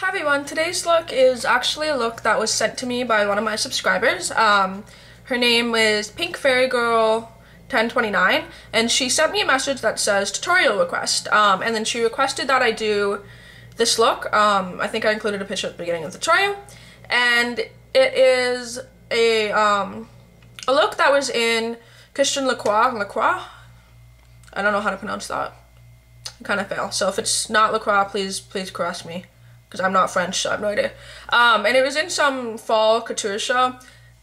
Hi everyone, today's look is actually a look that was sent to me by one of my subscribers. Her name is Pink Fairy Girl 1029 and she sent me a message that says tutorial request, and then she requested that I do this look. I think I included a picture at the beginning of the tutorial, and it is a look that was in Christian Lacroix. I don't know how to pronounce that. I kind of fail, so if it's not Lacroix, please correct me, because I'm not French, so I have no idea. And it was in some fall couture show.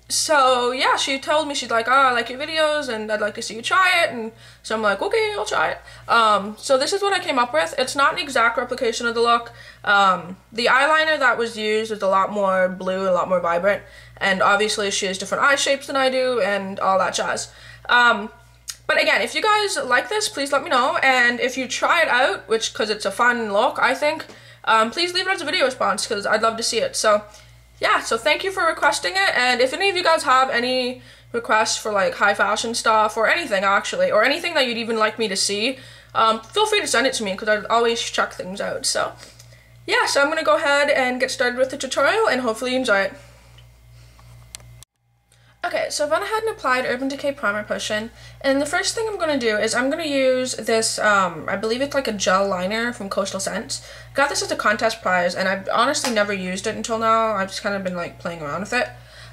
So yeah, she told me, she's like, oh, I like your videos and I'd like to see you try it. And so I'm like, okay, I'll try it. So this is what I came up with. It's not an exact replication of the look. The eyeliner that was used is a lot more blue, a lot more vibrant. And obviously she has different eye shapes than I do and all that jazz. But again, if you guys like this, please let me know. And if you try it out, because it's a fun look, I think, please leave it as a video response because I'd love to see it. So yeah, so thank you for requesting it. And if any of you guys have any requests for like high fashion stuff or anything actually, or anything that you'd even like me to see, feel free to send it to me because I'd always check things out. So yeah, so I'm going to go ahead and get started with the tutorial and hopefully you enjoy it. Okay, so I went ahead and applied Urban Decay Primer Potion, and the first thing I'm going to do is I'm going to use this, I believe it's like a gel liner from Coastal Scents. Got this as a contest prize, and I've honestly never used it until now. I've just kind of been like playing around with it.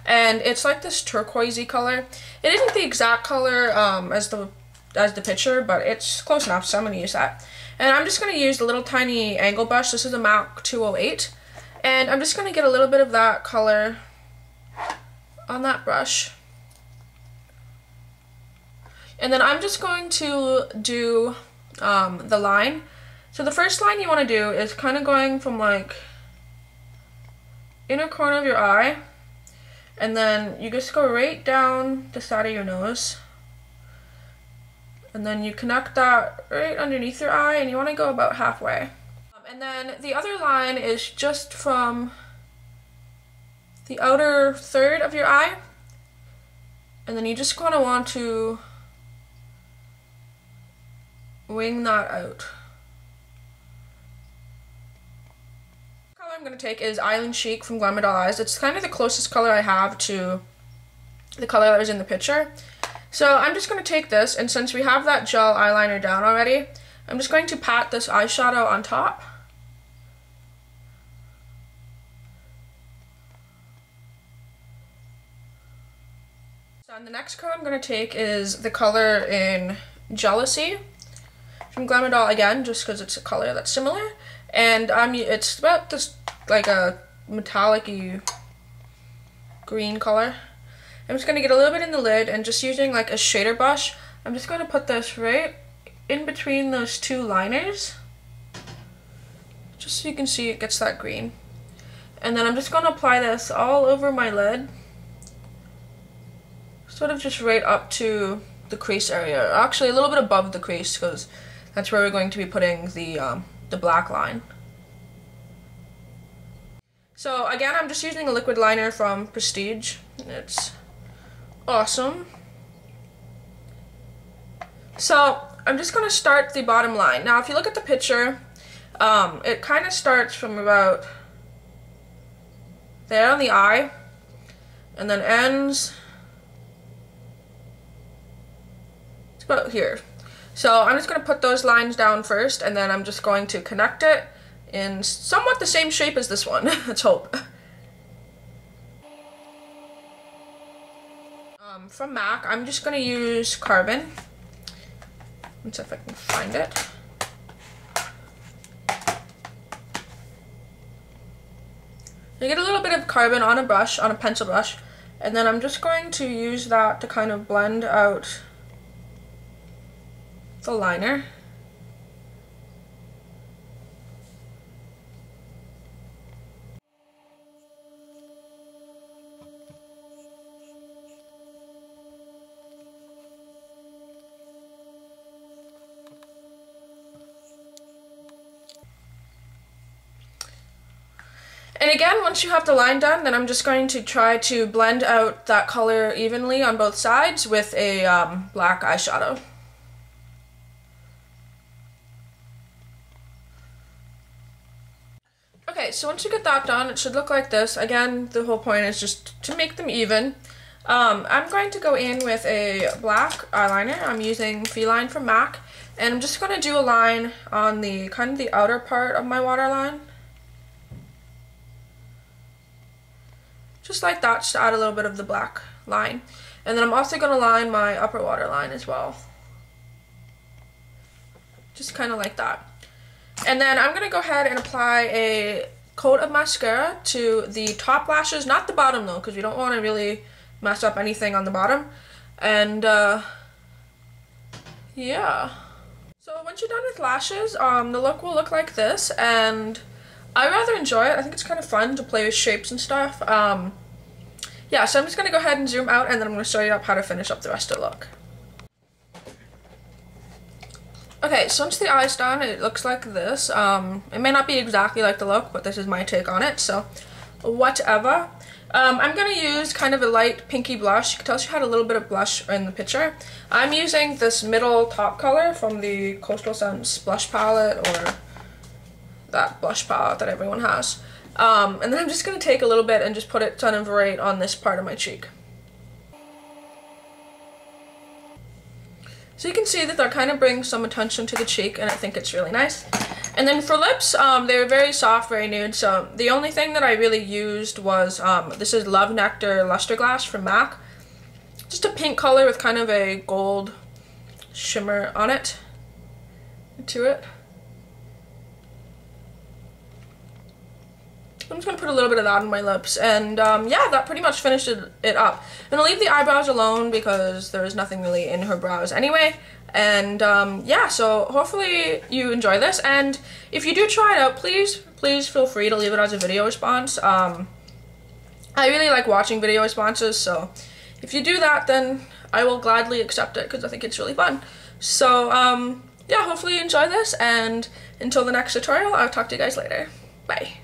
And it's like this turquoisey color. It isn't the exact color as the picture, but it's close enough, so I'm going to use that. And I'm just going to use the little tiny angle brush. This is a MAC 208. And I'm just going to get a little bit of that color on that brush, and then I'm just going to do the line. So the first line you want to do is kind of going from like inner corner of your eye, and then you just go right down the side of your nose, and then you connect that right underneath your eye, and you want to go about halfway. And then the other line is just from the outer third of your eye, and then you just kind of want to wing that out. The color I'm going to take is Island Chic from Glamour Doll Eyes. It's kind of the closest color I have to the color that was in the picture. So I'm just going to take this, and since we have that gel eyeliner down already, I'm just going to pat this eyeshadow on top. And the next color I'm going to take is the color in Jealousy from Glamour Doll, again, just because it's a color that's similar. And it's about this like a metallic-y green color. I'm just going to get a little bit in the lid, and just using like a shader brush, I'm just going to put this right in between those two liners, just so you can see it gets that green. And then I'm just going to apply this all over my lid, sort of just right up to the crease area. Actually, a little bit above the crease, because that's where we're going to be putting the black line. So again, I'm just using a liquid liner from Prestige. It's awesome. So I'm just going to start the bottom line. Now, if you look at the picture, it kind of starts from about there on the eye, and then ends about here. So I'm just going to put those lines down first, and then I'm just going to connect it in somewhat the same shape as this one. Let's hope. From MAC, I'm just going to use Carbon. Let's see if I can find it. You get a little bit of Carbon on a brush, on a pencil brush, and then I'm just going to use that to kind of blend out the liner. And again, once you have the line done, then I'm just going to try to blend out that color evenly on both sides with a black eyeshadow. Okay, so once you get that done, it should look like this. Again, the whole point is just to make them even. I'm going to go in with a black eyeliner. I'm using Feline from MAC, and I'm just going to do a line on the kind of the outer part of my waterline. Just like that, just to add a little bit of the black line. And then I'm also going to line my upper waterline as well. Just kind of like that. And then I'm going to go ahead and apply a coat of mascara to the top lashes, not the bottom though, because we don't want to really mess up anything on the bottom. And yeah. So once you're done with lashes, the look will look like this, and I rather enjoy it. I think it's kind of fun to play with shapes and stuff. Yeah, so I'm just going to go ahead and zoom out, and then I'm going to show you how to finish up the rest of the look. Okay, so once the eye's done, it looks like this. It may not be exactly like the look, but this is my take on it, so whatever. I'm going to use kind of a light pinky blush. You can tell she had a little bit of blush in the picture. I'm using this middle top color from the Coastal Scents blush palette, or that blush palette that everyone has. And then I'm just going to take a little bit and just put it kind of right on this part of my cheek. So you can see that kind of brings some attention to the cheek, and I think it's really nice. And then for lips, they were very soft, very nude, so the only thing that I really used was, this is Love Nectar Luster Glass from MAC. Just a pink color with kind of a gold shimmer on it, to it. I'm just going to put a little bit of that on my lips, and yeah, that pretty much finished it up. I'm going to leave the eyebrows alone because there is nothing really in her brows anyway. And yeah, so hopefully you enjoy this, and if you do try it out, please feel free to leave it as a video response. I really like watching video responses, so if you do that, then I will gladly accept it because I think it's really fun. So yeah, hopefully you enjoy this, and until the next tutorial, I'll talk to you guys later. Bye.